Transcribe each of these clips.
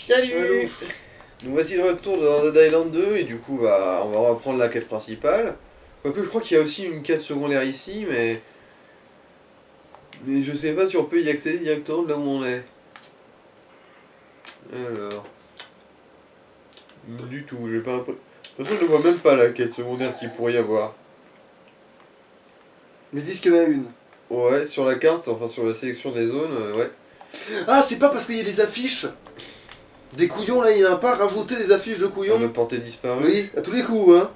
Salut. Allô. Nous voici de retour dans Dead Island 2 et du coup on va reprendre la quête principale. Quoique je crois qu'il y a aussi une quête secondaire ici, mais je sais pas si on peut y accéder directement de là où on est. Alors... Du tout, j'ai pas l'impression... De toute façon je ne vois même pas la quête secondaire qu'il pourrait y avoir. Mais dis qu'il y en a une. Ouais, sur la carte, enfin sur la sélection des zones, ouais. Ah, c'est pas parce qu'il y a des affiches des couillons là, il y en a pas rajouté des affiches de Un couillons. portée disparu. Oui, à tous les coups, hein.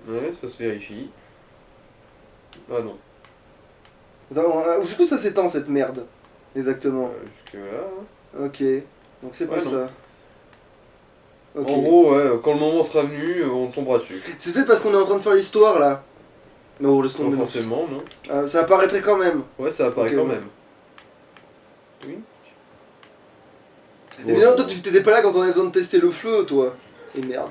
Ouais, ça se vérifie. Ah non. Attends, jusqu'où ça s'étend cette merde? Exactement. Jusque là. Ok, donc c'est pas Ouais, non. ça. Ok. En gros, ouais, quand le moment sera venu, on tombera dessus. C'est peut-être parce qu'on est en train de faire l'histoire là. Non, laisse Pas tomber. forcément, non. Ah, ça apparaîtrait quand même. Ouais, ça apparaît Ok, quand ouais. même. Oui. Évidemment, toi tu t'étais pas là quand on avait besoin de tester le feu, toi. Et merde.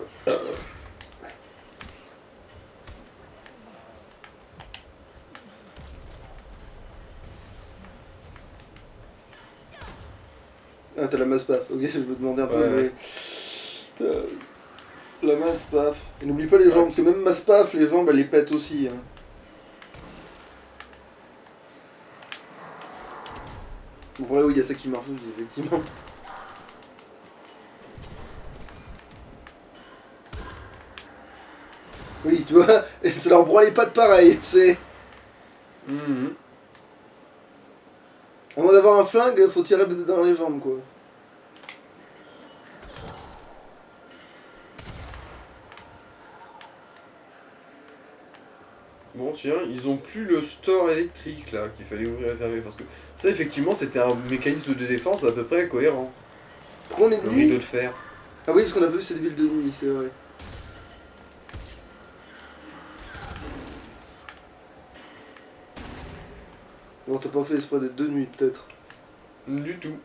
Ah, t'as la masse paf. Ok, je me demandais un peu. Ouais. Mais... La masse paf. Et n'oublie pas les jambes, parce que même masse paf, les jambes elles les pètent aussi. Hein. Bon, ouais, oui, il y a ça qui marche aussi, effectivement. Oui, tu vois, et ça leur broie les pattes pareil, c'est... Mhm. À moins d'avoir un flingue, faut tirer dans les jambes, quoi. Bon, tiens, ils ont plus le store électrique là, qu'il fallait ouvrir et fermer. Parce que ça, effectivement, c'était un mécanisme de défense à peu près cohérent. Pourquoi on est de Le rideau nuit? de fer. Ah oui, parce qu'on a vu cette ville de nuit, c'est vrai. Bon, t'as pas fait exprès d'être de nuit, peut-être. Du tout.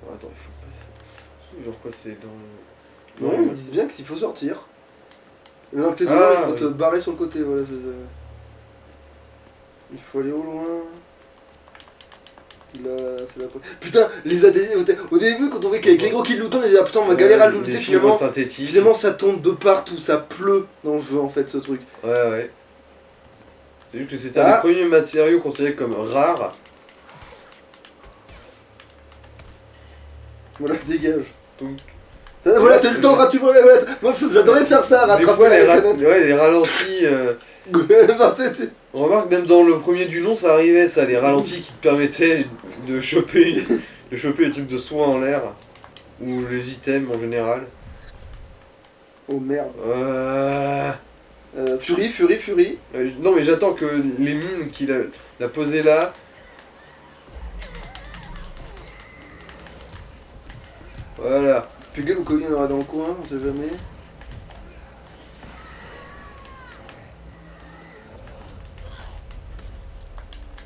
Oh, attends, il faut passer. Genre quoi, c'est dans. Non, Non, ils disent bien qu'il faut sortir. Et maintenant que t'es Ah, devant, il faut te oui. barrer sur le côté, voilà, c'est ça. Il faut aller au loin. Là, c'est la... Putain, les ADN, au début, quand on voit qu'avec les gros qui lootent, on disait ah putain, on va galérer à le looter, les finalement. fibres synthétiques. Finalement, ça tombe de partout, ça pleut dans le jeu en fait, ce truc. Ouais, ouais. C'est juste que c'était un des premiers matériaux considérés comme rares. Voilà, dégage. Donc. Voilà, t'as eu le temps gratuitement. Voilà. Moi, j'adorais faire ça, Des rattraper fois, la canette. ouais, les ralentis. On remarque même dans le premier du nom, ça arrivait ça, les ralentis qui te permettaient de choper les trucs de soins en l'air. Ou les items en général. Oh merde. Euh... Fury. Non mais j'attends que les mines qu'il a posées là. Voilà. Puggle ou Colin, on aura dans le coin, on sait jamais.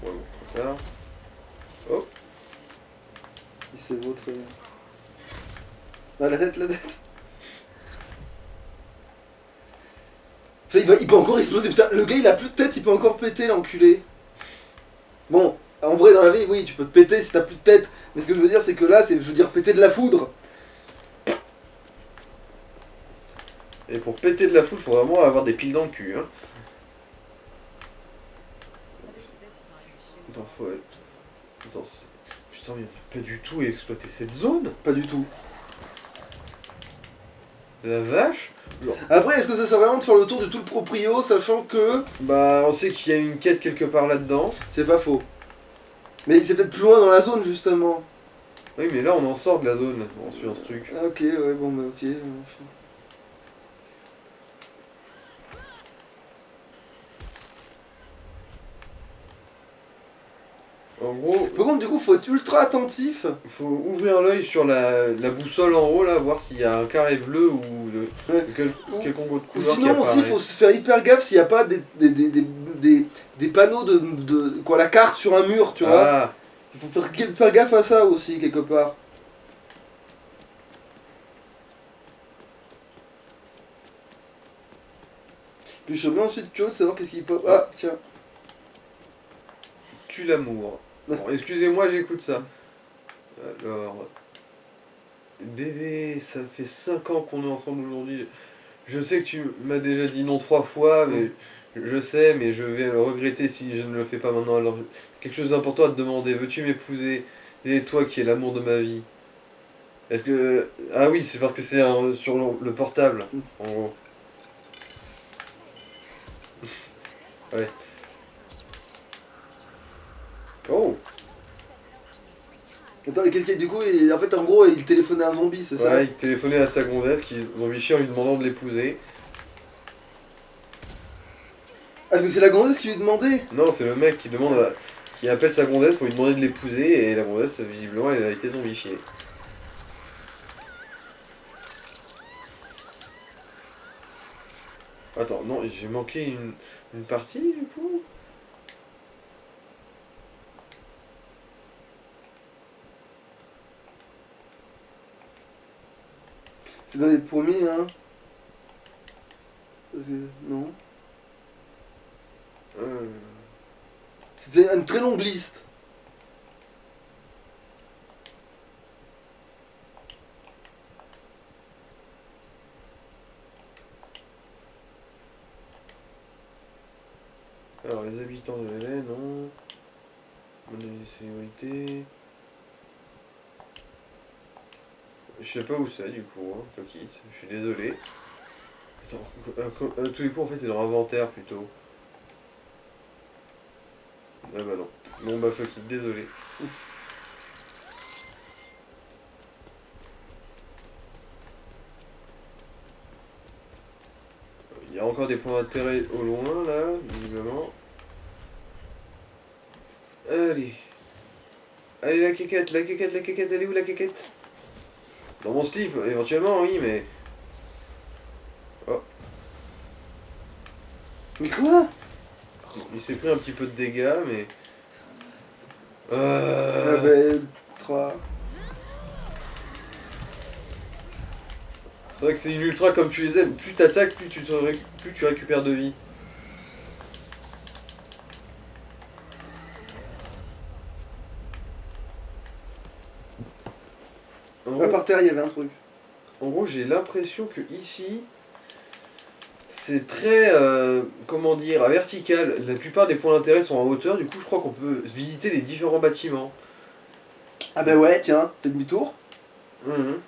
Ouais, bon, ça. Oh. Il s'est vautré. Ah, la tête. Ça, il peut encore exploser, putain, le gars il a plus de tête, il peut encore péter l'enculé. Bon, en vrai dans la vie, oui, tu peux te péter si t'as plus de tête. Mais ce que je veux dire, c'est que là, je veux dire péter de la foudre. Et pour péter de la foule, faut vraiment avoir des piles dans le cul, hein. Attends, faut être... Attends, putain, mais on peut pas du tout exploiter cette zone. Pas du tout. La vache. Après, est-ce que ça sert vraiment de faire le tour de tout le proprio, sachant que... Bah, on sait qu'il y a une quête quelque part là-dedans. C'est pas faux. Mais c'est peut-être plus loin dans la zone, justement. Oui, mais là, on en sort de la zone, en suivant ce truc. Ah, ok, ouais, bon, bah ok. En gros, Par contre, du coup, faut être ultra attentif. faut ouvrir l'œil sur la boussole en haut, là, voir s'il y a un carré bleu ou Ouais. quelconque autre Ou couleur qui sinon aussi, apparaît. il faut se faire hyper gaffe s'il n'y a pas des panneaux de quoi, la carte sur un mur, tu vois. Ah, Il faut faire hyper gaffe à ça aussi, quelque part. Puis je suis bien ensuite curieux de savoir qu'est-ce qu'il peut... Ah, tiens. tue l'amour. Bon, excusez-moi, j'écoute ça. Alors... Bébé, ça fait 5 ans qu'on est ensemble aujourd'hui. Je sais que tu m'as déjà dit non 3 fois, mais je sais, mais je vais le regretter si je ne le fais pas maintenant. Alors, quelque chose d'important à te demander. Veux-tu m'épouser? Et toi qui es l'amour de ma vie. Est-ce que... Ah oui, c'est parce que c'est sur le portable, en gros. Ouais. Oh! Attends, et qu'est-ce qu'il y a du coup en fait, en gros, il téléphonait à un zombie, c'est ça? Ouais, il téléphonait à sa gonzesse qui zombifiait en lui demandant de l'épouser. Ah, parce que c'est la gonzesse qui lui demandait? Non, c'est le mec qui demande qui appelle sa gonzesse pour lui demander de l'épouser et la gonzesse, visiblement, elle a été zombifiée. Attends, non, j'ai manqué une partie du coup? C'est dans les premiers, hein? Non. Euh, C'était une très longue liste. Alors, les habitants de LA, non. Monnaie de sécurité. Je sais pas où c'est du coup, hein, fuck it, je suis désolé. Attends, tous les coups en fait c'est dans l'inventaire plutôt. Ah bah non. Bon bah fuck it, désolé. Il y a encore des points d'intérêt au loin là, visiblement. Allez. Allez la quéquette, la quéquette, la quéquette, elle est où la quéquette? Dans mon slip, éventuellement oui mais... Oh, Mais quoi? il s'est pris un petit peu de dégâts mais... Ah bah, ultra. C'est vrai que c'est une ultra comme tu les aimes, plus t'attaques, plus tu récupères de vie. En Là, gros, par terre, il y avait un truc. j'ai l'impression que ici, c'est très, comment dire, à vertical. La plupart des points d'intérêt sont en hauteur, du coup je crois qu'on peut visiter les différents bâtiments. Ah bah ouais, tiens, fais demi-tour. Mhm.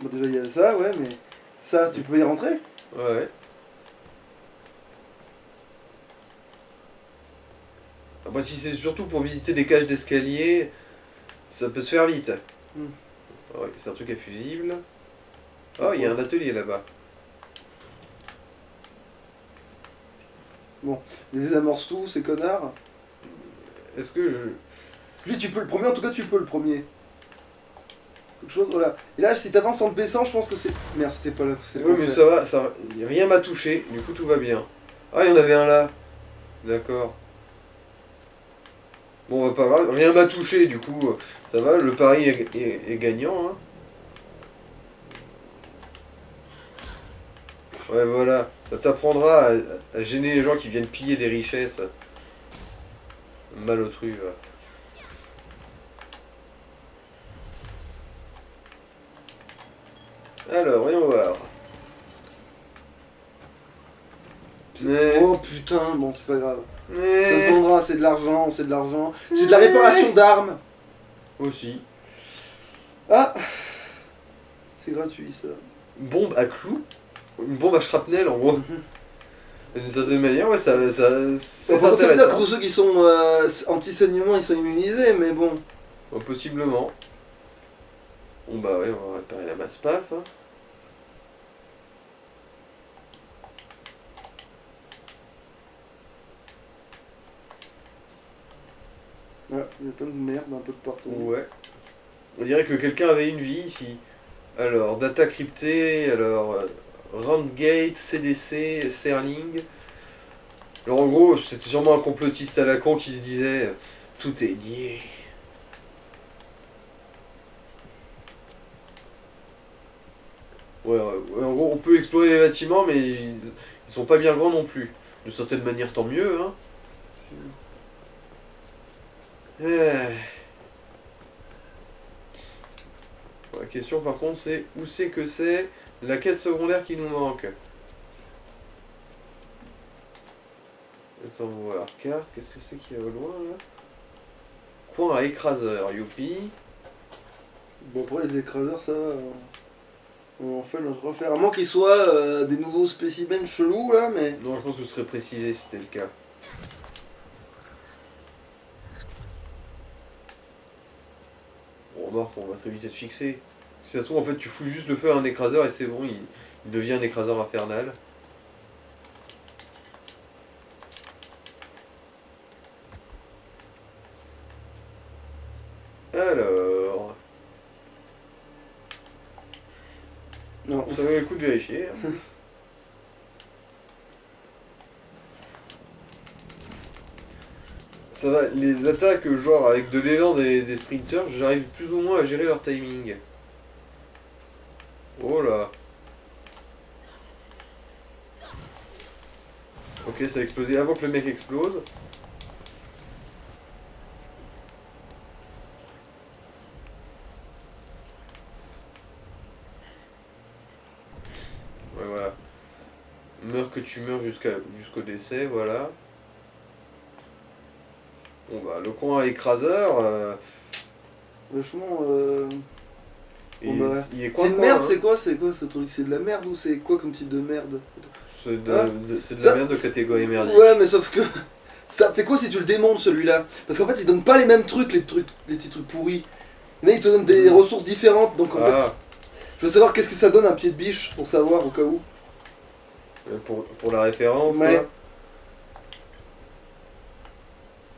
Bon, déjà, il y a ça, ouais, mais... Ça, tu peux y rentrer? Ouais. Après si c'est surtout pour visiter des cages d'escalier, ça peut se faire vite. Hmm. Ouais, c'est un truc à fusible. Oh, il y a un atelier là-bas. Bon, ils désamorcent tout, ces connards. Est-ce que je... Lui, tu peux le premier, en tout cas, tu peux le premier. Quelque chose, voilà. Et là, si t'avances en le baissant, je pense que c'est... Merde, c'était pas là, c'est le Oui, mais contraire. ça va, rien m'a touché, du coup tout va bien. Ah, il y en avait un là. D'accord. Bon, bah, pas grave, rien m'a touché, du coup, ça va, le pari est gagnant. Hein. Ouais, voilà, ça t'apprendra à gêner les gens qui viennent piller des richesses. Malotru, va. Alors, voyons voir. Mais... Oh putain, bon, c'est pas grave. Ça se Mais... vendra, c'est de l'argent, c'est de l'argent. C'est de la réparation d'armes. Aussi. Ah, c'est gratuit, ça. Bombe à clous. Une bombe à shrapnel, en gros. D'une certaine manière, ouais, c'est Bon, par contre, ça veut dire que intéressant. tous ceux qui sont anti-saignement, ils sont immunisés, mais bon. Bon, possiblement. Bon bah ouais, on va réparer la masse paf. Hein. Ah, il y a plein de merde un peu de partout. Ouais. On dirait que quelqu'un avait une vie ici. Alors, data cryptée, alors Roundgate, CDC, Serling. Alors en gros, c'était sûrement un complotiste à la con qui se disait tout est lié. Ouais, ouais, en gros, on peut explorer les bâtiments, mais ils sont pas bien grands non plus. D'une certaine manière, tant mieux, hein. Ouais, question par contre c'est où c'est que c'est la quête secondaire qui nous manque. Attends, on va voir carte, qu'est-ce que c'est qu'il y a au loin là? Coin à écraseur, youpi. Bon, pour les écraseurs, ça va. On fait notre refaire. À moins qu'ils soient des nouveaux spécimens chelous là, mais. Non, je pense que ce serait précisé si c'était le cas. Bon, remarque, on va très vite être fixé. Si ça se trouve, en fait, tu fous juste le feu à un écraseur et c'est bon, il devient un écraseur infernal. Alors... Non. Ça valait le coup de vérifier. Hein. Ça va, les attaques genre avec de l'élan des sprinters, j'arrive plus ou moins à gérer leur timing. Oh là. Ok, ça a explosé avant que le mec explose. Ouais, voilà. Meurs que tu meurs jusqu'au décès, voilà. Bon bah, le coin à écraseur... Vachement. il, Bon, bah, il est c'est une coin, merde, hein. c'est quoi ce truc? C'est de la merde ou c'est quoi comme type de merde? C'est de, Ah, c'est de ça- la merde de catégorie merdique. Ouais, mais sauf que. Ça fait quoi si tu le démontes celui-là? Parce qu'en fait, il donne pas les mêmes trucs, les petits trucs pourris. Mais il te donne des ressources différentes, donc en fait. Ah, Je veux savoir qu'est-ce que ça donne un pied de biche pour savoir au cas où. pour la référence, Ouais.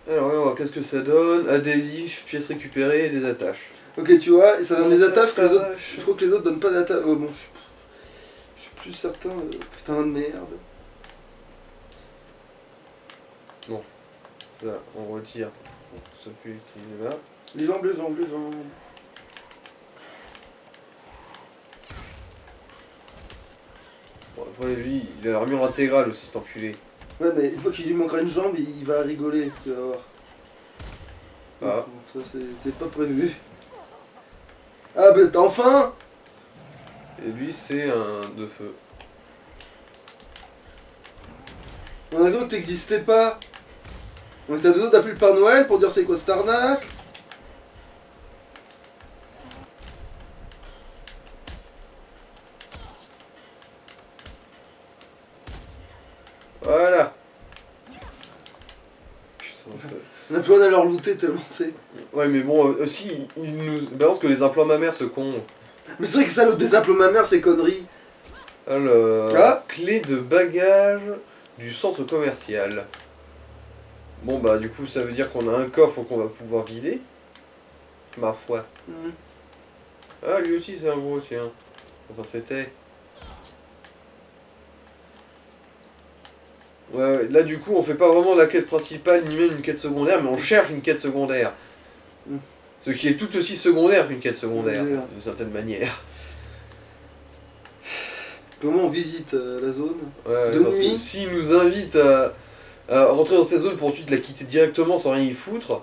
quoi. Alors, on va voir qu'est-ce que ça donne. Adhésif, pièces récupérées et des attaches. Ok, tu vois, et ça donne des attaches que les autres. Attache. Je crois que les autres donnent pas d'attaches. Oh bon. Je suis plus certain. Putain de merde. Ça, on retire. Ça peut utiliser là. Les jambes, les jambes, les jambes. Bon, après, lui, il a l'armure intégrale aussi, cet enculé. Ouais, mais une fois qu'il lui manquera une jambe, il va rigoler, tu vas voir. Ah. Bon, ça c'était pas prévu. Ah bah enfin. Et lui, c'est un de feu. On a cru que t'existais pas. On était à deux autres d'appeler le Père Noël pour dire c'est quoi cette arnaque. Voilà. Putain, ça... On a plus rien à leur looter tellement c'est. Ouais, mais bon, aussi, il nous balance que les implants mammaires, ce con. Mais c'est vrai que ça l'autre des implots mammaires, ces conneries. Alors, Ah. clé de bagage du centre commercial. Bon, bah, du coup, ça veut dire qu'on a un coffre qu'on va pouvoir vider. Ma foi. Mhm. Ah, lui aussi, c'est un gros, tiens. Enfin, c'était. Ouais, là, du coup, on fait pas vraiment la quête principale, ni même une quête secondaire, mais on cherche une quête secondaire. Mm. Ce qui est tout aussi secondaire qu'une quête secondaire, Dire. d'une certaine manière. Comment on visite la zone? Ouais, De parce que nuit. s'il nous invite à rentrer dans cette zone pour ensuite la quitter directement sans rien y foutre.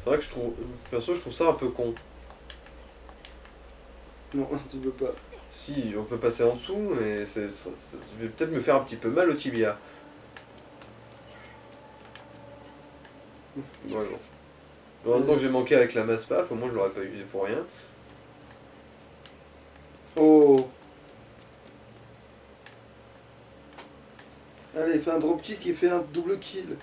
C'est vrai que je trouve, perso, je trouve ça un peu con. Non, tu peux pas. Si, on peut passer en dessous, mais je vais peut-être me faire un petit peu mal au tibia. Ouais, bon. Heureusement que j'ai manqué avec la masse paf, au moins je l'aurais pas usé pour rien. Oh. Allez, fais un dropkick et fais un double kill.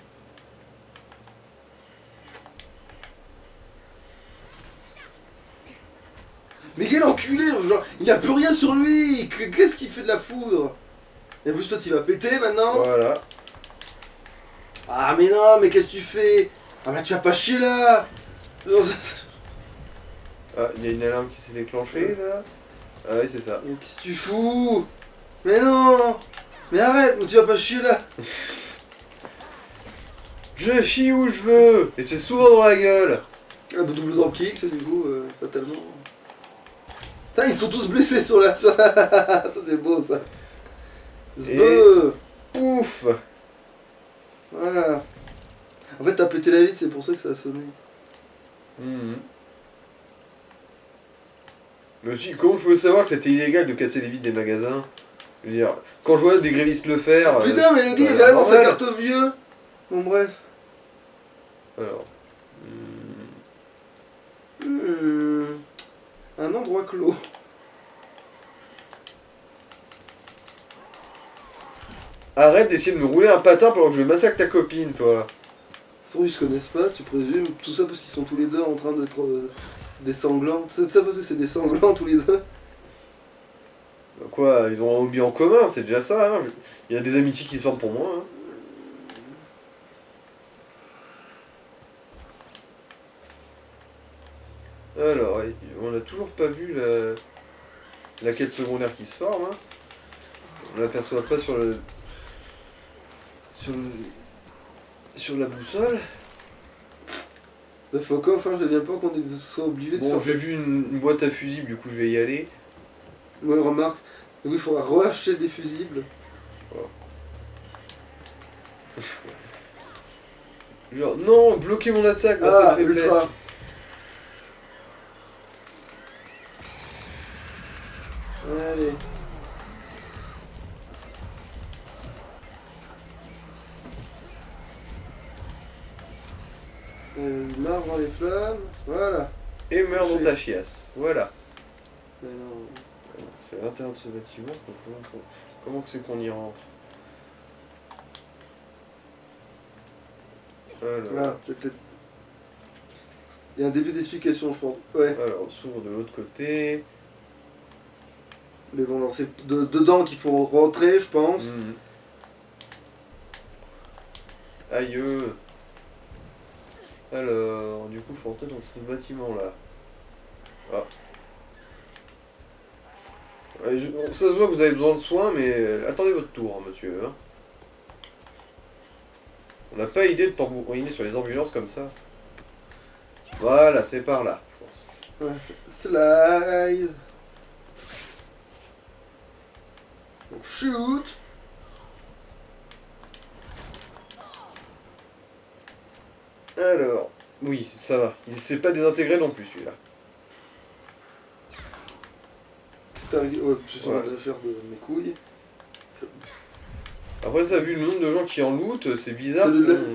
Mais quel enculé, genre, il a plus rien sur lui. Qu'est-ce qu'il fait de la foudre? Et en plus toi tu vas péter maintenant. Voilà. Ah mais non, mais qu'est-ce que tu fais? Ah mais tu vas pas chier là. Ah, il y a une alarme qui s'est déclenchée là. Ah oui, c'est ça. Mais qu'est-ce que tu fous? Mais non. Mais arrête, mais tu vas pas chier là. Je chie où je veux. Et c'est souvent dans la gueule. Ah bah double dropkick, ça du coup, fatalement. Putain, ils sont tous blessés sur la... Ça c'est beau ça. C'est Et- beau. Pouf. Ouais, Voilà. En fait, t'as pété la vitre, c'est pour ça que ça a sonné. Mhm. Mais aussi, comment je pouvais savoir que c'était illégal de casser les vitres des magasins? Je veux dire, quand je vois des grévistes le faire. Putain, mais le gars, il ça a avait l'air vraiment sa normal. carte vieux. Bon, bref. Alors. Un endroit clos. Arrête d'essayer de me rouler un patin pendant que je massacre ta copine, toi. Ça, ils se connaissent pas, tu présumes. Tout ça parce qu'ils sont tous les deux en train d'être des sanglants. C'est ça parce que c'est des sanglants tous les deux. Bah quoi, ils ont un hobby en commun, c'est déjà ça. Hein. Il y a des amitiés qui se forment pour moi. Hein. Alors, on n'a toujours pas vu la quête secondaire qui se forme. Hein. On l'aperçoit pas sur la boussole. Bah, faut qu'enfin, je viens pas qu'on soit obligé de Bon, faire. j'ai vu une boîte à fusibles, du coup je vais y aller. Ouais, remarque. Donc il faudra reacheter des fusibles. Genre, non, bloquer mon attaque, bah, Ah, ça fait faiblesse. ultra. Allez. Marre dans les flammes. Voilà. Et meurs dans ta chiasse. Voilà. Mais non. C'est à l'intérieur de ce bâtiment. Comment que c'est qu'on y rentre? Alors, Ah, c'est peut-être. Il y a un début d'explication, je pense. Ouais. alors, on s'ouvre de l'autre côté. Mais bon, alors c'est dedans qu'il faut rentrer, je pense. Mhm. Aïe. Alors, du coup, faut rentrer dans ce bâtiment-là. Ah. Ça se voit que vous avez besoin de soins, mais attendez votre tour, hein, monsieur. Hein. On n'a pas idée de tambouriner sur les ambulances comme ça. Voilà, c'est par là, je pense. Ouais. Slide. Donc, shoot. Alors, oui, ça va. Il s'est pas désintégré non plus, celui-là. C'est arrivé. Ouais, c'est sur Ouais. la chair de mes couilles. Après ça, vu le nombre de gens qui en lootent, c'est bizarre C'est le-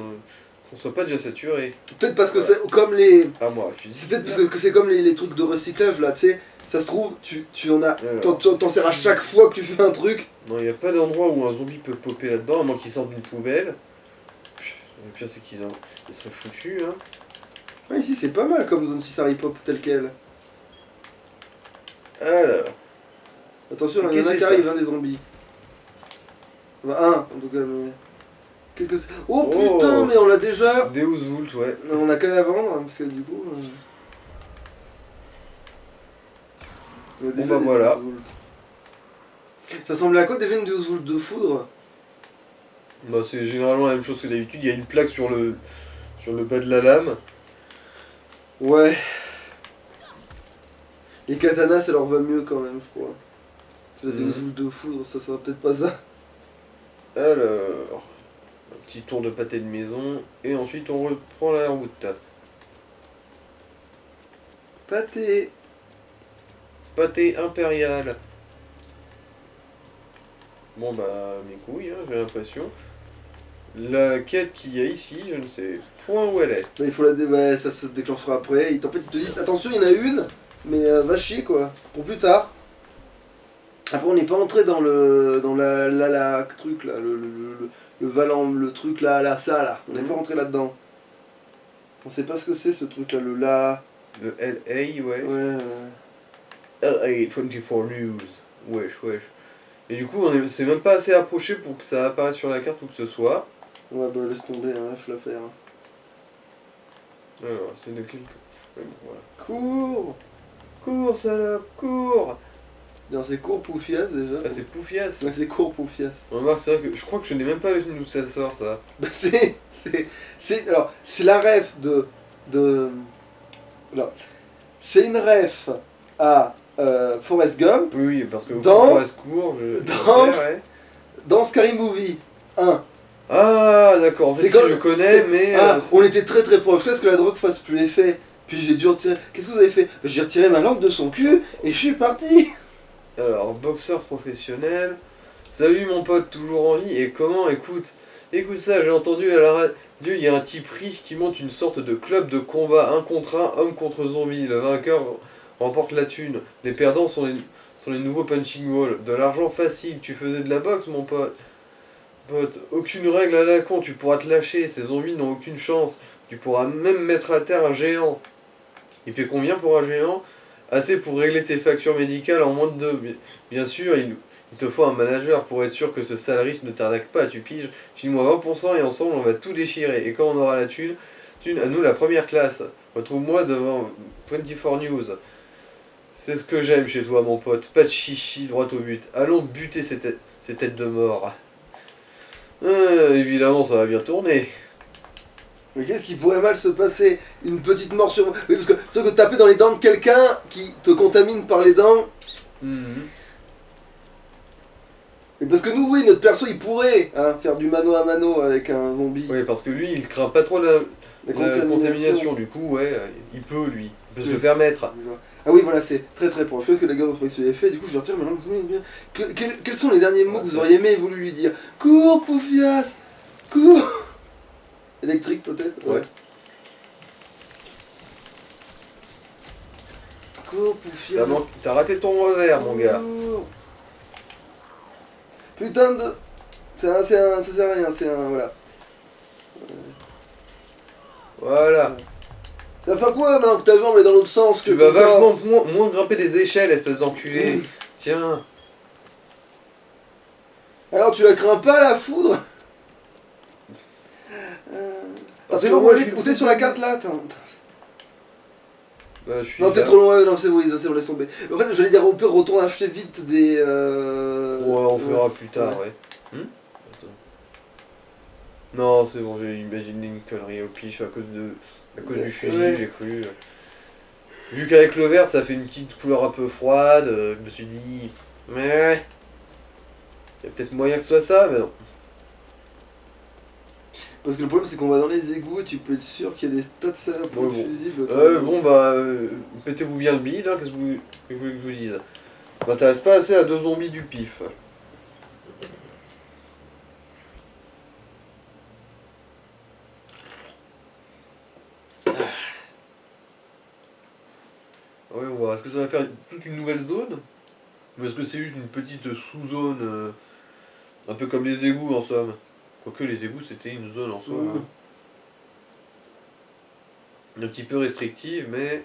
qu'on soit pas déjà saturé. Peut-être parce que Ouais. c'est comme les. À moi, je dis. C'est peut-être parce que c'est comme les trucs de recyclage là, tu sais. Ça se trouve, tu en as. Alors. T'en sers à chaque fois que tu fais un truc. Non, il n'y a pas d'endroit où un zombie peut popper là-dedans, à moins qu'il sorte d'une poubelle. Le pire, c'est qu'ils seraient foutus, hein. Ouais, ici c'est pas mal comme zone si ça pop tel quel. Alors, Attention, il y en a Qu'est-ce un que qui c'est, arrive, ça un des zombies. Enfin, un en tout cas, mais. Qu'est-ce que c'est? Oh Oh. putain, mais on l'a déjà! Deus Vult, ouais. On l'a qu'à la vendre, hein, parce que du coup. On a déjà bah des voilà. Deus Vult. Ça ressemblait à quoi déjà une Deus Vult de foudre? Bah, c'est généralement la même chose que d'habitude. Il y a une plaque sur le bas de la lame. Ouais. Les katanas, ça leur va mieux quand même, je crois. C'est la Deus Mhm. Vult de foudre, ça sera peut-être pas ça. Alors, un petit tour de pâté de maison. Et ensuite, on reprend la route. Pâté. Pâté impérial. Bon bah mes couilles, hein, j'ai l'impression. La quête qu'il y a ici, je ne sais point où elle est. Bah, il faut la ouais, ça se déclenchera après. En fait, ils te disent attention, il y en a une, mais va chier quoi, pour plus tard. Après, on n'est pas entré dans la truc là, le valant, le truc là, ça là. On n'est pas rentré là-dedans. On sait pas ce que c'est ce truc là, le là. Le LA, ouais. Ouais. LA 24 News. Wesh, wesh. Et du coup, c'est même pas assez approché pour que ça apparaisse sur la carte ou que ce soit. Ouais, bah laisse tomber, hein, lâche l'affaire. Hein. Alors, c'est de quelques. Ouais, bon, voilà. Cours. Cours, salope, cours. Bien, c'est court Poufias déjà. Ah, c'est Poufias. Ouais, c'est court Poufias. Remarque, c'est vrai que je crois que je n'ai même pas d'où ça sort, ça. Bah alors, c'est la ref alors, c'est une ref à Forrest Gump Oui, oui, parce que Dans- Forrest court, je dans- sais, ouais. dans Scary Movie 1. Ah, d'accord, en fait, C'est si comme- je connais, mais... Ah, on était très très proches, jusqu'à ce que la drogue fasse plus effet. Puis j'ai dû retirer. Qu'est-ce que vous avez fait? J'ai retiré ma langue de son cul et je suis parti. Alors, boxeur professionnel. Salut mon pote, toujours en vie. Et comment, écoute ça, j'ai entendu à la radio, il y a un type riche qui monte une sorte de club de combat 1 contre 1, homme contre zombie. Le vainqueur remporte la thune. Les perdants sont les nouveaux punching walls. De l'argent facile, tu faisais de la boxe, mon pote. Aucune règle à la con, tu pourras te lâcher, ces zombies n'ont aucune chance. Tu pourras même mettre à terre un géant. Il fait combien pour un géant? Assez pour régler tes factures médicales en moins de deux. Bien sûr, il te faut un manager pour être sûr que ce sale riche ne t'arnaque pas, tu piges. File-moi 20% et ensemble on va tout déchirer. Et quand on aura la thune, à nous la première classe. Retrouve-moi devant 24 News. C'est ce que j'aime chez toi, mon pote. Pas de chichi, droit au but. Allons buter ces têtes de mort. Évidemment, ça va bien tourner. Mais qu'est-ce qui pourrait mal se passer? Une petite mort sur. Oui, parce que c'est que taper dans les dents de quelqu'un qui te contamine par les dents. Mhm. Mais parce que nous, oui, notre perso, il pourrait faire du mano à mano avec un zombie. Oui, parce que lui, il craint pas trop la contamination. contamination. Du coup, ouais, il peut, lui. Il peut se le permettre. Ah oui, voilà, c'est très très proche. Je sais ce que la gueule de se fait, du coup, je retire ma langue. Quels sont les derniers mots que vous auriez aimé et voulu lui dire? Cours, Poufias! Cours! Électrique, peut-être? Ouais. Cours, Poufias! T'as raté ton revers, mon gars. Putain de. Ça sert à rien, c'est un. Voilà. Voilà. Ça va faire quoi maintenant que ta jambe est dans l'autre sens que Tu vas ton corps? vachement moins grimper des échelles, espèce d'enculé. Tiens. Alors tu la crains pas la foudre? Parce T'as que pas moi, où t'es sur la carte là? Bah, je suis Non, t'es là. trop loin, non, c'est bon, laisse tomber. En fait, j'allais dire, on peut retourner acheter vite des. Ouais, on fera plus tard, ouais. Attends. Non, c'est bon, j'ai imaginé une connerie au pif à cause du fusil, Ouais. j'ai cru. Vu qu'avec le vert, ça fait une petite couleur un peu froide, je me suis dit. Mais. Il y a peut-être moyen que ce soit ça, mais non. Parce que le problème, c'est qu'on va dans les égouts et tu peux être sûr qu'il y a des tas de saloperies Ouais, bon. fusibles. Bon, bah. Pétez-vous bien le bide, hein, qu'est-ce que vous voulez que je vous dise? M'intéresse pas assez à deux zombies du pif. Ouais, on va voir. Est-ce que ça va faire toute une nouvelle zone? Ou est-ce que c'est juste une petite sous-zone, un peu comme les égouts en somme? Quoique les égouts c'était une zone en soi. Mhm. Hein. Un petit peu restrictive, mais.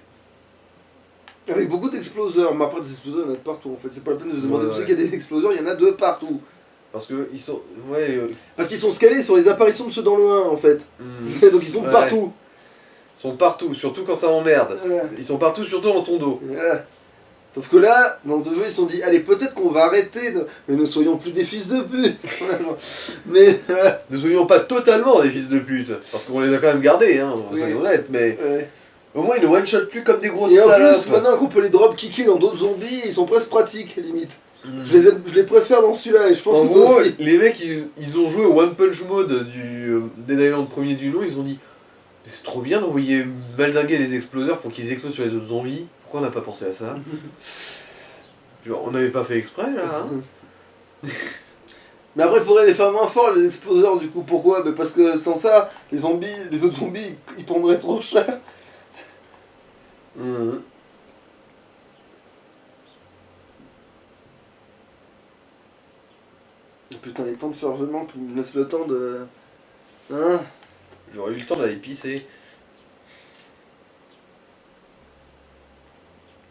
Avec beaucoup d'exploseurs, mais après des exploseurs, il y en a de partout en fait. C'est pas la peine de se demander Ouais, où c'est ouais. qu'il y a des exploseurs, il y en a de partout. Parce que ils sont. Ouais. Parce qu'ils sont scalés sur les apparitions de ceux dans le 1 en fait. Donc ils sont Ouais. partout. Ils sont partout, surtout quand ça m'emmerde. Voilà. Ils sont partout, surtout dans ton dos. Voilà. Sauf que là, dans ce jeu, ils se sont dit, allez, peut-être qu'on va arrêter, mais ne soyons plus des fils de pute. Mais voilà. Ne soyons pas totalement des fils de pute, parce qu'on les a quand même gardés, hein, Oui. soyons honnêtes, mais Ouais. au moins ils ne one-shot plus comme des grosses Et en salopes. plus, maintenant qu'on peut les drop kicker dans d'autres zombies, ils sont presque pratiques, limite. Mm. Je les préfère dans celui-là, et je pense En que toi gros, aussi. les mecs, ils ont joué au One Punch Mode du Dead Island premier du nom, ils ont dit c'est trop bien d'envoyer valdinguer les exploseurs pour qu'ils explosent sur les autres zombies. Pourquoi on n'a pas pensé à ça? Genre, on n'avait pas fait exprès là, hein. Mais après, il faudrait les faire moins forts, les exploseurs, du coup. Pourquoi? Parce que sans ça, les autres zombies, ils prendraient trop cher. Mhm. Putain, les temps de chargement qui me laissent le temps de. Hein? J'aurais eu le temps d'aller pisser.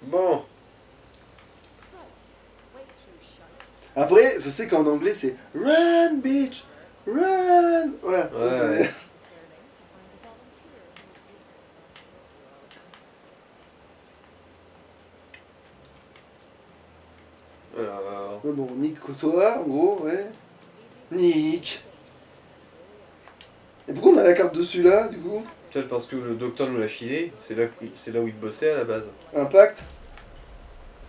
Bon, Après, je sais qu'en anglais, c'est Run, bitch! Run! Voilà. ça, Ouais. c'est- alors. Ouais, bon, Nick Kotoa, en gros, ouais. Nick! Et pourquoi on a la carte dessus là, du coup? Peut-être parce que le docteur nous l'a filé, c'est là où il bossait à la base. Impact.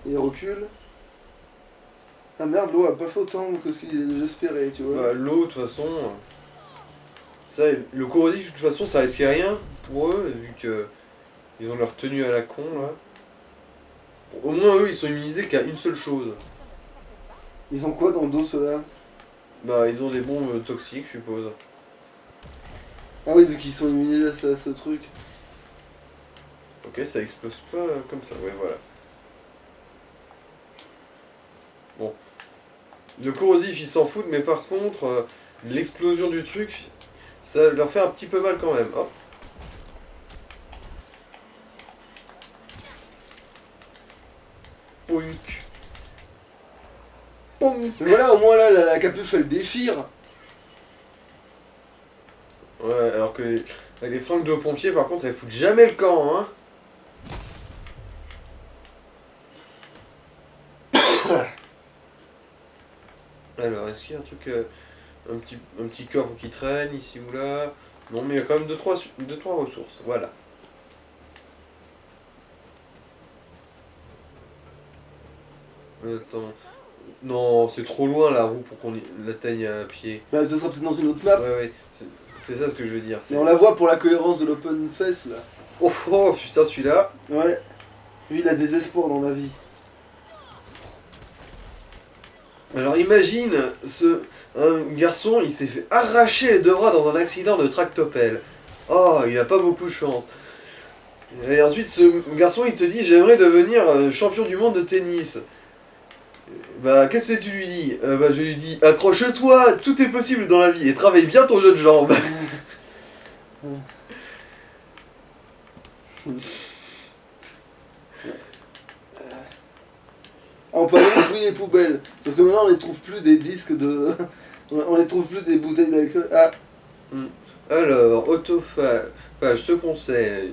Et recul. Ah merde, l'eau a pas fait autant que ce qu'il j'espérais, tu vois. Bah, l'eau, de toute façon. Ça, le corrosif, de toute façon, ça risquait rien pour eux, vu que ils ont leur tenue à la con, là. Au moins, eux, ils sont immunisés qu'à une seule chose. Ils ont quoi dans le dos, ceux-là? Bah, ils ont des bombes toxiques, je suppose. Ah oui, vu qu'ils sont immunisés à ce truc. Ok, ça explose pas comme ça, ouais, voilà. Bon. Le corrosif, ils s'en foutent, mais par contre, l'explosion du truc, ça leur fait un petit peu mal quand même. Hop. Poink. Poink. Mais voilà, au moins là, la capuche elle déchire. Ouais, alors que les fringues de pompier, par contre, elles foutent jamais le camp, hein. Alors, est-ce qu'il y a un truc, un petit coffre qui traîne ici ou là? Non, mais il y a quand même deux trois ressources, voilà. Attends. Non, c'est trop loin la roue pour qu'on l'atteigne à pied. Bah, ça sera peut-être dans une autre map. Ouais, ouais, c'est ça ce que je veux dire. Mais on la voit pour la cohérence de l'Open Fest là. Oh, oh, putain, celui-là. Ouais. Lui il a des espoirs dans la vie. Alors imagine, un garçon, il s'est fait arracher les deux bras dans un accident de tractopelle. Oh, il a pas beaucoup de chance. Et ensuite, ce garçon, il te dit, j'aimerais devenir champion du monde de tennis. Bah, qu'est-ce que tu lui dis? Bah, je lui dis, accroche-toi, tout est possible dans la vie, et travaille bien ton jeu de jambes. On peut aller jouer les poubelles. Sauf que maintenant on les trouve plus des disques de. On les trouve plus des bouteilles d'alcool. Ah, Alors, autophage, je te conseille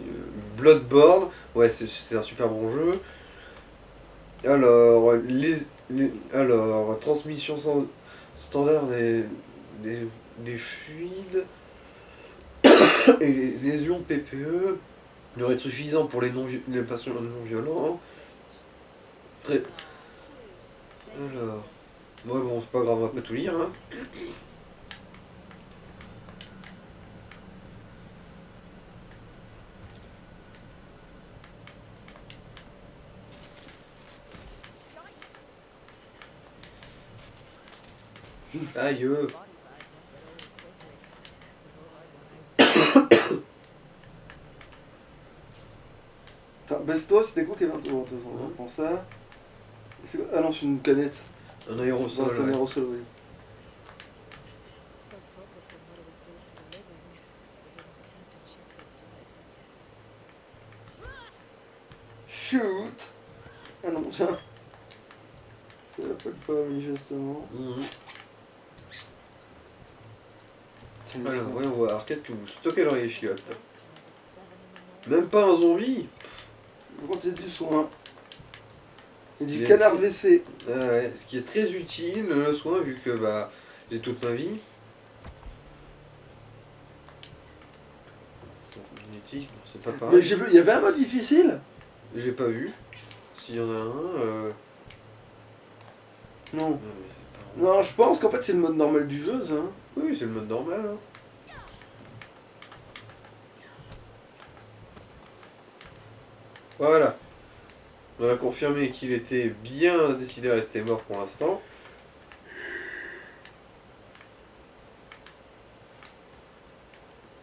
Bloodborne, ouais, c'est un super bon jeu. Alors, alors transmission standard des fluides et les lésions PPE devrait être suffisant pour les patients non violents. Très. Alors, ouais, bon, c'est pas grave, on va pas tout lire, hein. Aïe. attends, baisse-toi, c'était quoi Kevin? Bon, de toute façon, on prend ça. C'est quoi? Ah non, c'est une canette. Un aérosol. Ouais, c'est un Ouais. aérosol, oui. So focused on what it was doing to the living, they didn't think to check the dead. Shoot. Ah non, tiens. Ça l'a pas de fois, manifestement. Mhm. Tiens, Alors, mais- voyons voir, qu'est-ce que vous stockez dans les chiottes? Même pas un zombie? Par contre, il y a du soin. Il dit Il y a canard du- WC. Ah ouais, ce qui est très utile, le soin, vu que bah j'ai toute ma vie. Magnétique, bon, c'est pas Mais pareil. j'ai vu, il y avait un mode difficile? J'ai pas vu. S'il y en a un, Non. non, mais c'est pas... Non, je pense qu'en fait c'est le mode normal du jeu, ça. Hein. Oui, c'est le mode normal. Hein. Voilà. On a confirmé qu'il était bien décidé à rester mort pour l'instant.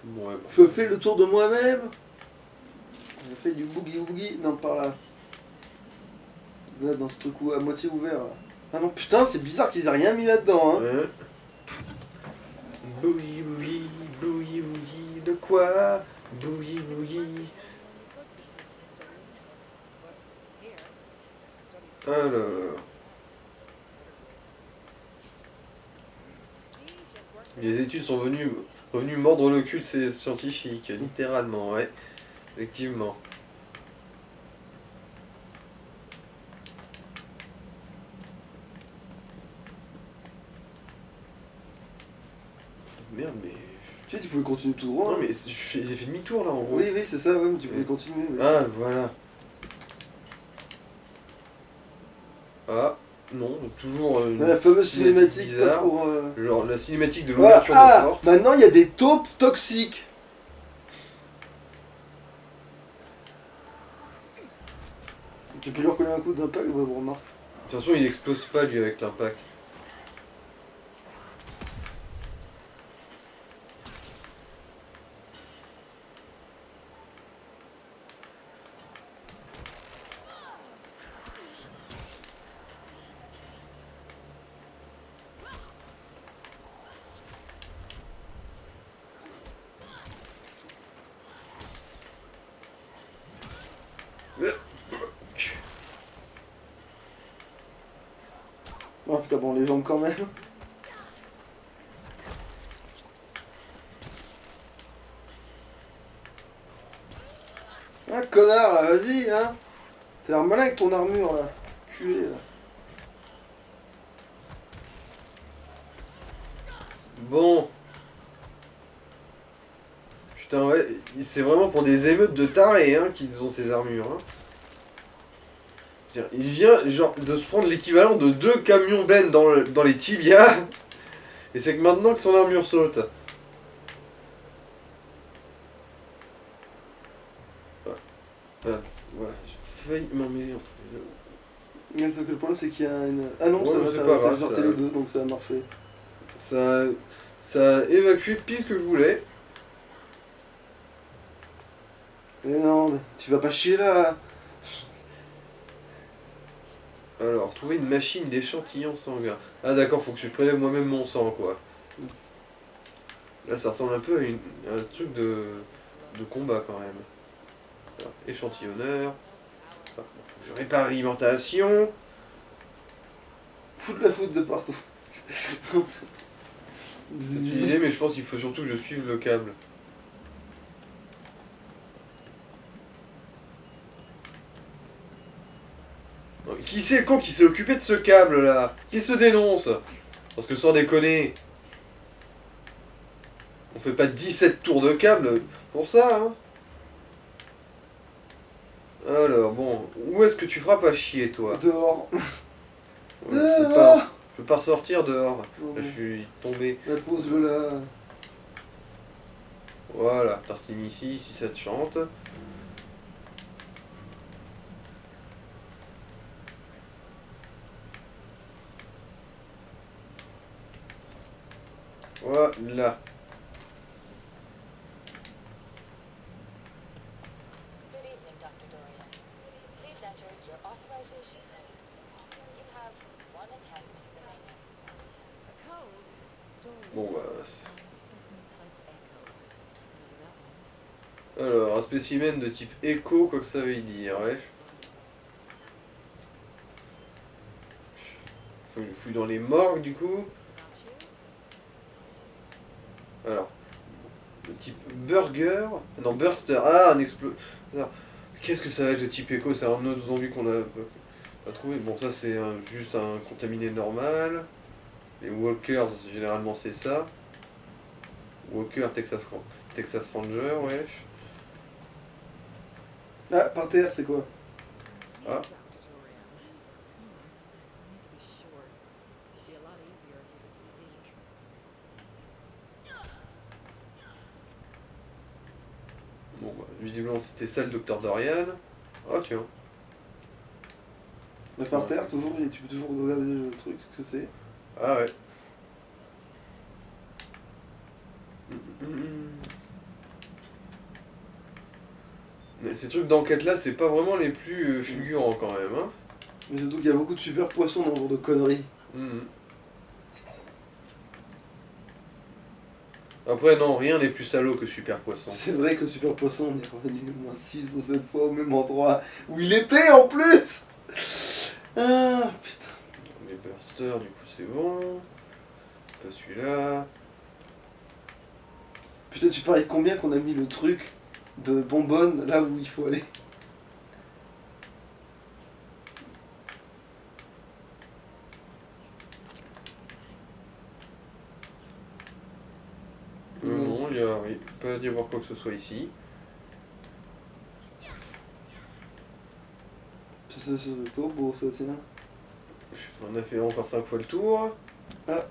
Bon, ouais, bon. Je fais le tour de moi-même. Je fais du boogie woogie. Non, par là. Là, dans ce truc à moitié ouvert. Là. Ah non, putain, c'est bizarre qu'ils aient rien mis là-dedans. Hein. Ouais. Bouillie, bouillie, bouillie, bouillie, de quoi? Bouillie, bouillie. Alors. Les études sont revenues mordre le cul de ces scientifiques, littéralement, ouais. Effectivement. Merde, mais. Tu sais, tu pouvais continuer tout droit. Non, hein. mais j'ai fait demi-tour là en gros. Oui, oui, c'est ça, ouais, mais tu pouvais continuer. Ouais. Ah, voilà. Ah, non, toujours une La fameuse cinématique pas bizarre. pour... Genre la cinématique de Voilà. l'ouverture de Ah, porte. maintenant il y a des taupes toxiques. Tu peux lui recoller un coup d'impact, ouais, remarque. De toute façon, il explose pas lui avec l'impact. Oh putain, bon, les jambes quand même. Ah, connard là, vas-y, hein. T'as l'air malin avec ton armure là. Culé là. Bon. Putain, ouais, c'est vraiment pour des émeutes de tarés hein, qu'ils ont ces armures. Hein. Il vient genre de se prendre l'équivalent de 2 camions bennes dans les tibias. Et c'est que maintenant que son armure saute. Voilà, j'ai failli m'emmêler entre les deux. Mais sauf que le problème c'est qu'il y a une... Ah non, Ouais, ça mais va, c'est t'as pas grave, inverti ça- les deux, donc ça a marché. Ça a évacué pile ce que je voulais. Mais non, mais tu vas pas chier là. Alors, trouver une machine d'échantillons sanguin. Ah d'accord, faut que je prélève moi-même mon sang, quoi. Là, ça ressemble un peu à un truc de combat, quand même. Alors, échantillonneur. Ah, bon, faut que je répare l'alimentation. Foutre la faute de partout. C'est utilisé, mais je pense qu'il faut surtout que je suive le câble. Qui c'est le con qui s'est occupé de ce câble là? Qui se dénonce? Parce que sans déconner, on fait pas 17 tours de câble pour ça, hein? Alors bon, où est-ce que tu frappes à chier toi? Dehors. Ouais, je peux pas ressortir dehors. Là je suis tombé. La pose-le là. Voilà, tartine ici, si ça te chante. Voilà. Good evening, Dr. Dorian. Please enter your authorization. You have one attempt remaining. A code? Dorian. Bon bah... And specimen type echo. Whatever that means. Alors, un spécimen de type écho, quoi que ça veuille dire, ouais. Faut que je fouille dans les morgues du coup. Not you? Alors, le type burger, non burster, ah un exploseur. Qu'est-ce que ça va être le type écho? C'est un autre zombie qu'on a pas trouvé. Bon ça c'est juste un contaminé normal. Les walkers généralement c'est ça. Walker Texas Ranger, wesh. Ah, par terre, c'est quoi? Ah. Dr. Dorian. I need to be sure. It'd be a lot easier if you could speak. Bon bah visiblement c'était ça le docteur Dorian. Oh tiens. Mais par terre, toujours, et tu peux toujours regarder le truc, ce que c'est. Ah ouais. Mais ces trucs d'enquête là, c'est pas vraiment les plus fulgurants quand même. Hein. Mais surtout qu'il y a beaucoup de super poissons dans ce genre de conneries. Mhm. Après, non, rien n'est plus salaud que Super Poisson. C'est vrai que Super Poisson, on est revenu au moins 6 ou 7 fois au même endroit où il était en plus. Ah putain. Les bursters, du coup, c'est bon. Pas celui-là. Putain, tu paries combien qu'on a mis le truc de bonbonne là où il faut aller? Non, il y a oui, pas d'y avoir quoi que ce soit ici. C'est turbo ça, tiens. On a fait encore 5 fois le tour. Ah.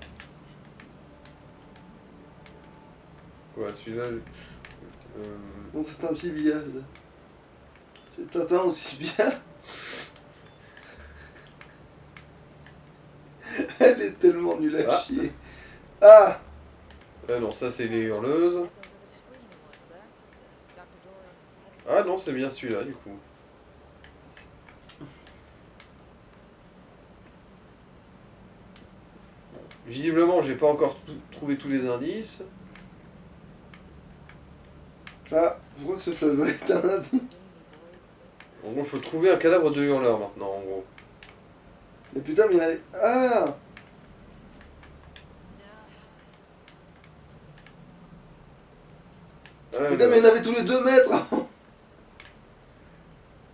Quoi, celui-là... Non, c'est un tibia. Ça. C'est Tintin au tibia. Elle est tellement nulle à Ah. chier. Ah. Ah non, ça c'est les hurleuses. Those are the screaming ones, huh? Dr. Dorian's Ah non, c'est bien celui-là du coup. Visiblement, j'ai pas encore trouvé tous les indices. Ah, je crois que ce fleuve est un indice. doing me boys. En gros, il faut trouver un cadavre de hurleur maintenant, en gros. Mais putain, mais il y en avait. Ah. Putain, mais il y en avait tous les 2 mètres.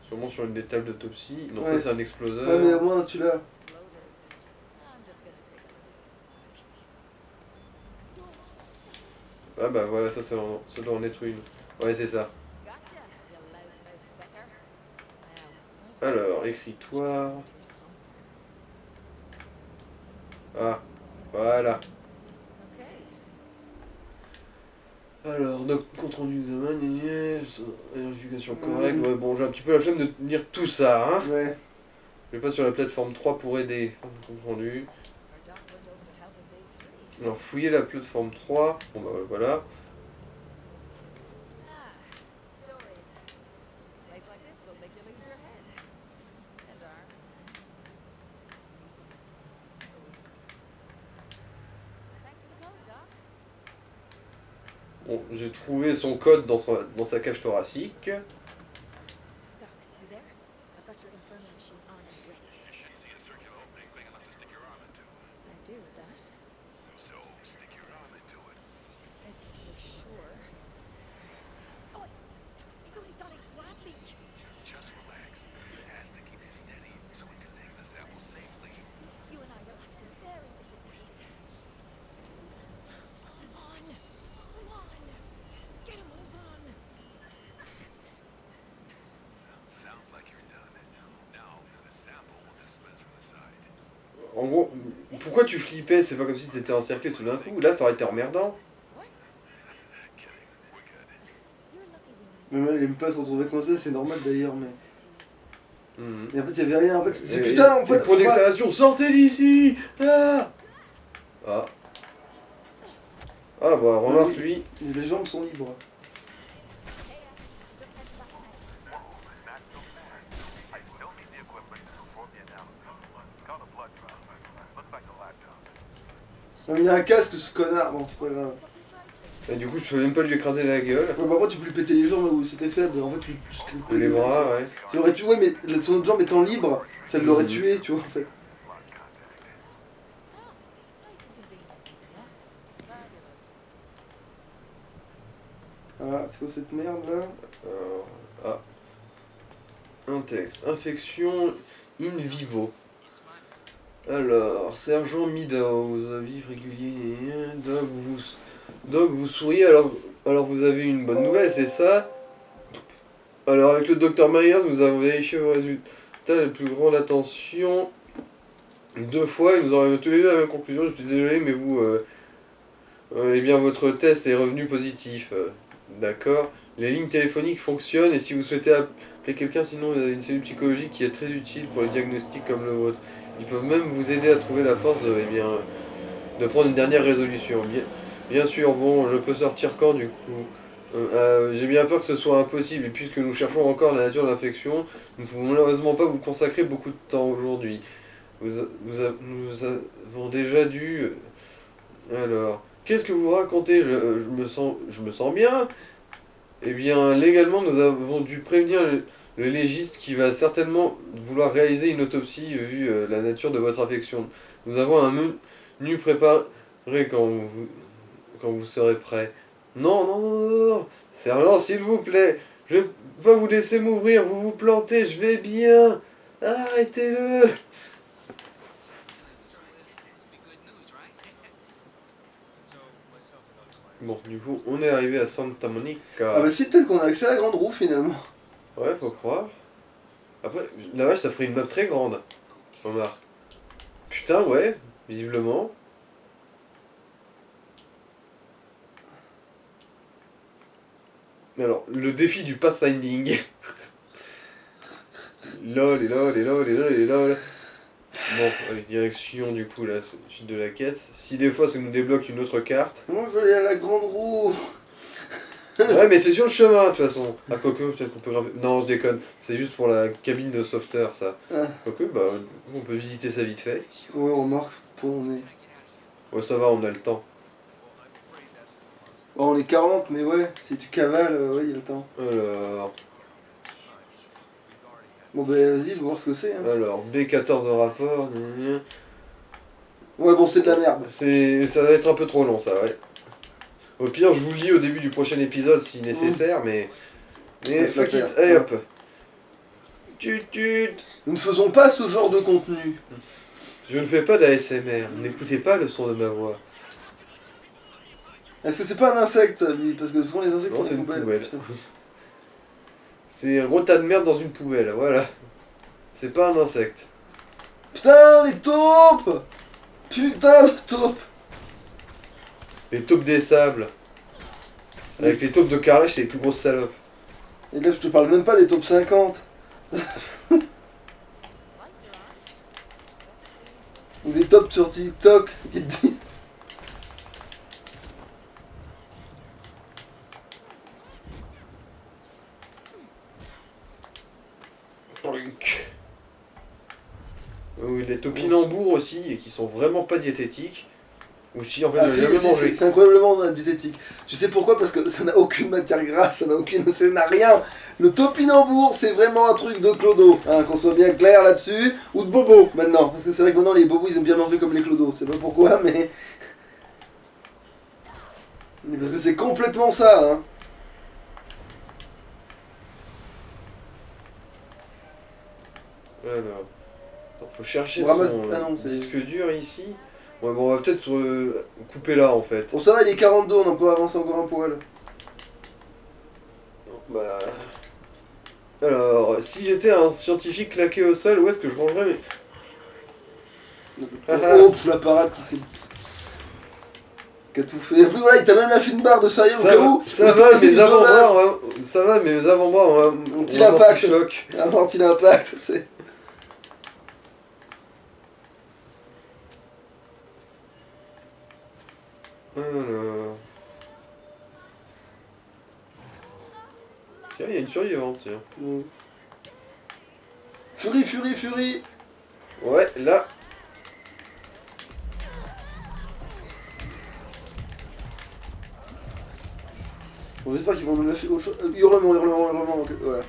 Sûrement sur une des tables d'autopsie. Non, Ouais. ça c'est un exploseur. Ouais, mais au moins tu l'as. Exploders. I'm just gonna take a little step back. Ah bah voilà, ça doit en être une. Ouais, c'est ça. Gotcha, you loudmouth fecker. Now, where's the Alors, écritoire. to some- Ah, voilà. Okay. Alors, donc, compte rendu examen, vérification correcte. Ouais, bon, j'ai un petit peu la flemme de lire tout ça, hein. Ouais. Je vais pas sur la plateforme 3 pour aider. Compte rendu. Our doc went over to help in Bay 3. Alors, fouiller la plateforme 3. Bon bah voilà. Ah, Dorian. Place like this will make you lose your head. And arms. Nose. Thanks for the code, Doc. Bon, j'ai trouvé son code dans sa cage thoracique. Doc, you there? I've got your infirmary machine on and ready. You should see a circular opening big enough to stick your arm into. I do with that. So stick your arm into it. If you're sure. Oh, it's only got it grab me. Just relax. It has to keep it steady so we can take the sample safely. You and I relax in very different ways. Come on. Come on. Get a move on. Sounds like you're done. Now, the sample will dispense from the side. En gros, pourquoi tu flippais? C'est pas comme si t'étais encerclé tout d'un coup. Là, ça aurait été emmerdant. What? Kidding. We're good. You're lucky we Mais même, il aime pas se retrouver coincé, c'est normal d'ailleurs, mais. Mhm. Mais en fait, il y avait rien. En fait, c'est Et- putain, en et fait. point faut pas- d'exclamation, sortez d'ici! Ah! Ah. Ah bah remarque lui. Les jambes sont libres. just head back now. Not so fast. I still need the equipment to perform the analysis. Call the blood draw. Look back the laptop. Non, mais il a un casque, ce connard. Bon, c'est pas grave. Et du coup, je peux même pas lui écraser la gueule. Ouais, bah, après, tu peux lui péter les jambes là où c'était faible. En fait, Les bras, ouais. Ça l'aurait tué, ouais, mais son autre jambe étant libre, ça l'aurait tué, tu vois, en fait. Oh, nice and convenient. Fabulous. Ah, c'est quoi cette merde là? Alors, ah. Un texte. Infection in vivo. Alors, Sergent Meadows, avis régulier. Doc, vous souriez alors vous avez une bonne nouvelle, c'est ça? Alors, avec le docteur Myers, nous avons vérifié vos résultats la plus grande attention. 2 fois, et nous aurions tous les deux la même conclusion. Je suis désolé, mais vous. Eh bien, votre test est revenu positif. D'accord. Les lignes téléphoniques fonctionnent, et si vous souhaitez appeler quelqu'un, sinon, il y a une cellule psychologique qui est très utile pour les diagnostics comme le vôtre. Ils peuvent même vous aider à trouver la force de prendre une dernière résolution. Bien sûr, bon, je peux sortir quand du coup? J'ai bien peur que ce soit impossible, et puisque nous cherchons encore la nature de l'infection, nous ne pouvons malheureusement pas vous consacrer beaucoup de temps aujourd'hui. Nous avons déjà dû... Alors, qu'est-ce que vous racontez? Je me sens bien. Eh bien, légalement, nous avons dû prévenir le légiste qui va certainement vouloir réaliser une autopsie vu la nature de votre infection. Nous avons un menu préparé quand vous serez prêt. Non, sergent, s'il vous plaît, je vais pas vous laisser m'ouvrir, vous vous plantez, je vais bien. Arrêtez-le. Bon, du coup, on est arrivé à Santa Monica. Ah, bah si, peut-être qu'on a accès à la grande roue finalement. Ouais, faut croire. Après, la vache, ça ferait une map très grande. Remarque. Putain, ouais, visiblement. Alors, le défi du pathfinding. Lol et lol et lol et lol et lol. Bon, avec direction du coup, la suite de la quête. Si des fois ça nous débloque une autre carte. Moi, je veux aller à la grande roue. Ouais, mais c'est sur le chemin de toute façon. Ah, quoique, peut-être qu'on peut grimper. Non, je déconne. C'est juste pour la cabine de sauveteur, ça. Ah, Quoique, bah, on peut visiter ça vite fait. ouais, remarque, point on est. Ouais, ça va, on a le temps. Bon, on est 40, mais ouais, si tu cavales, ouais, il y a le temps. Alors, Bon, ben vas-y, voir ce que c'est. Hein. alors B14 de rapport. gna gna. Ouais, bon, c'est de la merde. Ça va être un peu trop long, ça, ouais. Au pire, je vous le lis au début du prochain épisode si nécessaire, mais Ouais, fuck je vais it, faire. allez hop. Tut, tut. Nous ne faisons pas ce genre de contenu. Je ne fais pas d'ASMR, n'écoutez pas le son de ma voix. Est-ce que c'est pas un insecte, lui? Parce que souvent les insectes Non, font c'est des une poubelles. poubelle. Putain. C'est un gros tas de merde dans une poubelle, voilà. C'est pas un insecte. Putain, les taupes! Putain de taupes! Les taupes des sables. Avec les taupes de carrelage, c'est les plus grosses salopes. Et là, je te parle même pas des taupes 50. Lights are on. Let's see. Ou des taupes sur TikTok qui te disent. Plunk. Oui, les topinambours aussi, et qui sont vraiment pas diététiques. Ou si en fait Ah, j'avais jamais mangé. c'est incroyablement diététique. Tu sais pourquoi? Parce que ça n'a aucune matière grasse, ça n'a rien. Le topinambour, c'est vraiment un truc de clodo, hein, qu'on soit bien clair là-dessus, ou de bobo maintenant. Parce que c'est vrai que maintenant les bobos ils aiment bien manger comme les clodos, je sais pas pourquoi, mais. Mais parce que c'est complètement ça, hein. Alors, attends, faut chercher On ramasse- son ah non, c'est- disque dur ici. Ouais, bon, on va peut-être couper là en fait. Bon, ça va, il est 42, on en peut avancer encore un poil. Bah. Alors, si j'étais un scientifique claqué au sol, où est-ce que je rangerais mes. Ah ah. Oh, pff, la parade qui a tout fait. Et puis voilà, il t'a même lâché une barre de sérieux au cas où. Ça où va, t'aurais fait mes du avant-bras, ça va, mes avant-bras, Un petit impact. choc. dommage. Un anti-impact, tu sais. Alors. Tiens, il y a une survivante, tiens. Mm. Fury, Fury, Fury. Ouais, là. On sait pas qu'ils vont nous lâcher autre chose. Hurlement, hurlement, hurlement. Ok, voilà.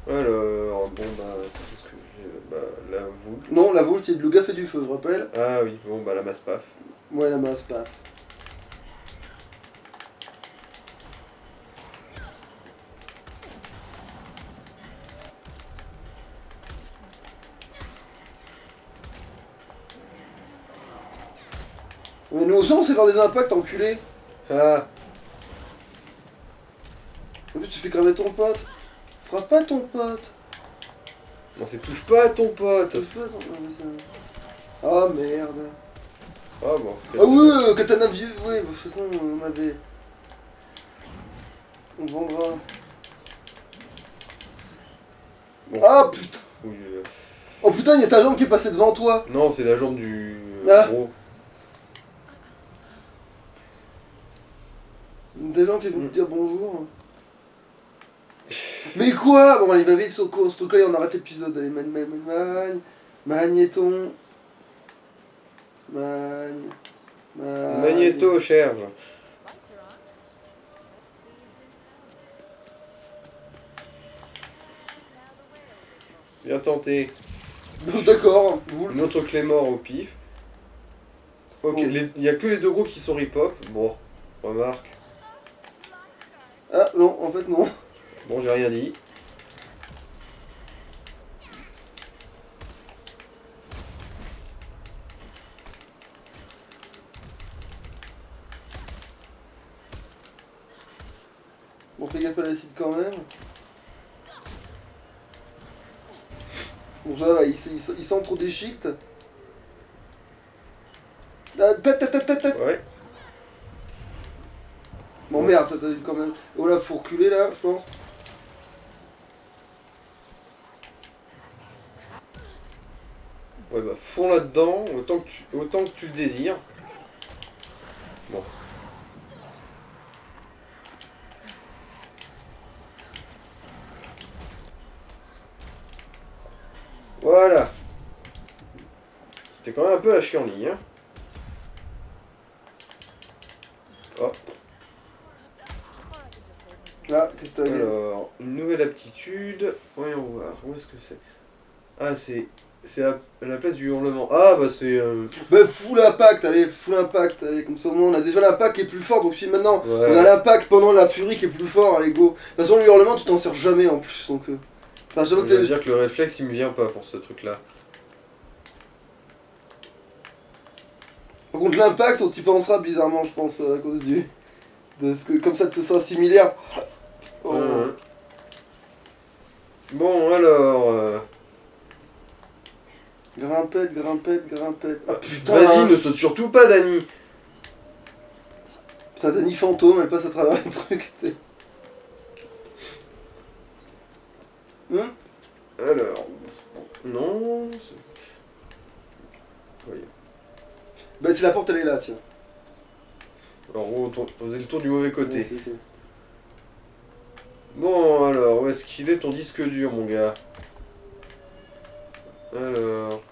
Alors, bon, bah, qu'est-ce que j'ai bah, la voûte. Non, la voûte, le gars fait du feu, je rappelle. Ah oui, bon, bah, la masse paf. Ouais, la masse, pas. Mais nous aussi, on sait faire des impacts, enculé. Ah, En plus, tu fais cramer ton pote. Frappe pas ton pote. non, c'est touche pas à ton pote. Touche pas ton pote. Ah merde. Ah bon. Ah oui, katana vieux. Oui, de toute façon, on avait. On vendra. Bon. Ah putain. Oui, Oh putain, il y a ta jambe qui est passée devant toi. non, c'est la jambe du Ah. gros. Des gens qui vont te dire bonjour. Mais quoi? Bon, allez, va vite, ce truc-là, on arrête l'épisode. Allez, Magnéton. Magnéto cherche. Lights are on. Let's see who's who. Bien tenté. D'accord, vous. Une autre clé mort au pif. Ok, Oh. il y a que les deux gros qui sont rip-hop. Bon, remarque. Ah non, en fait, non. Bon, j'ai rien dit. Bon, On fait gaffe à l'acide quand même. Bon, ça va, il sent trop déchiquet. Ah, tête. Ouais. Bon, merde, ça t'a vu quand même. Oh là, faut reculer là, je pense. Ouais, bah, fonds là-dedans, autant que tu le désires. Bon. Voilà. C'était quand même un peu la chienlit, hein. Oh. Or I could just save me some. Là, qu'est-ce que t'as vu? Alors, une nouvelle aptitude. Voyons voir, où est-ce que c'est? Ah, c'est à la place du hurlement. Ah, bah c'est... Bah, full impact, allez, comme ça au moins on a déjà l'impact qui est plus fort, donc si maintenant Ouais. on a l'impact pendant la furie qui est plus fort, allez go. De toute façon, le hurlement, tu t'en sers jamais en plus, donc. Enfin, j'avoue que Ça veut t'es. dire que le réflexe, il me vient pas pour ce truc-là. Par contre, l'impact, on t'y pensera bizarrement, je pense, à cause du. De ce que. Comme ça, te sera similaire. Oh. Hein. Bon, alors... Grimpette. Ah putain! Vas-y, ne saute surtout pas, Dani. Putain, Dani fantôme, elle passe à travers les trucs, t'sais. Alors... Non... Voyons. Bah, c'est la porte, elle est là, tiens. Alors, on faisait le tour du mauvais côté. Ouais, c'est ça. Bon, alors, où est-ce qu'il est ton disque dur, mon gars? Alors...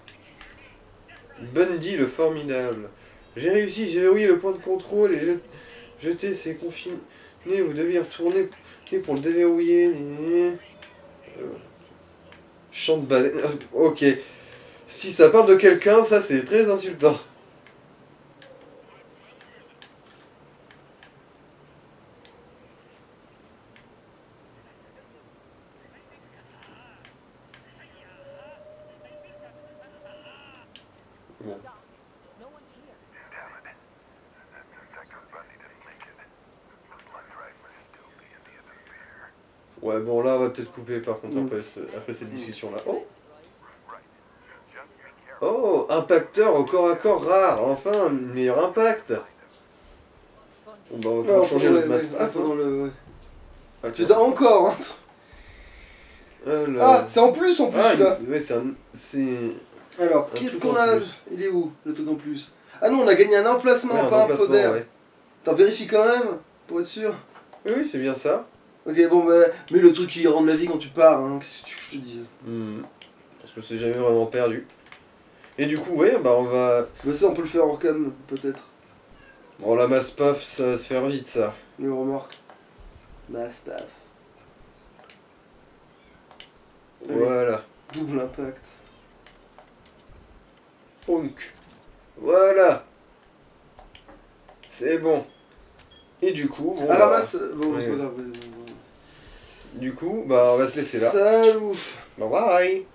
Bundy le formidable. J'ai réussi, j'ai verrouillé le point de contrôle et jeté ces confinés. Vous deviez retourner pour le déverrouiller. Chant de balai. Ok. Si ça parle de quelqu'un, ça c'est très insultant. Bon. Doc, no one's here. Damn it. Detective Bundy didn't make it. The blood drag must still be at the end of the pier. Ouais, bon là on va peut-être couper par contre après cette discussion là. Oh, Right. Just be careful. oh, impacteur au corps à corps rare, enfin, un meilleur impact. Bon bah on va Alors, changer ouais, notre masque. ouais, Ah, dans le. Ouais. ah, Putain, encore, hein. alors... Ah, c'est en plus Ah, là. ouais, c'est... Alors, un qu'est-ce truc qu'on en a? plus. Il est où, le truc en plus? Ah non, on a gagné un emplacement, Ouais, un pas un emplacement, poder. ouais. T'en vérifies quand même, pour être sûr. Oui, oui, c'est bien ça. Ok, bon, bah, mais le truc qui rend la vie quand tu pars, hein, qu'est-ce que je te dise? Parce que c'est jamais vraiment perdu. Et du coup, ouais, bah on va... Bah, ça, on peut le faire hors cam, peut-être. Bon, la masse paf, ça va se faire vite, ça. Le remorque. Masse, paf. Allez. Voilà. Double impact. Punk. Voilà. C'est bon. Et du coup, bon, Ah, bah, ramasse. Bon, ouais. c'est pas grave. du coup, bah on va se laisser là. Salut. Bye bye.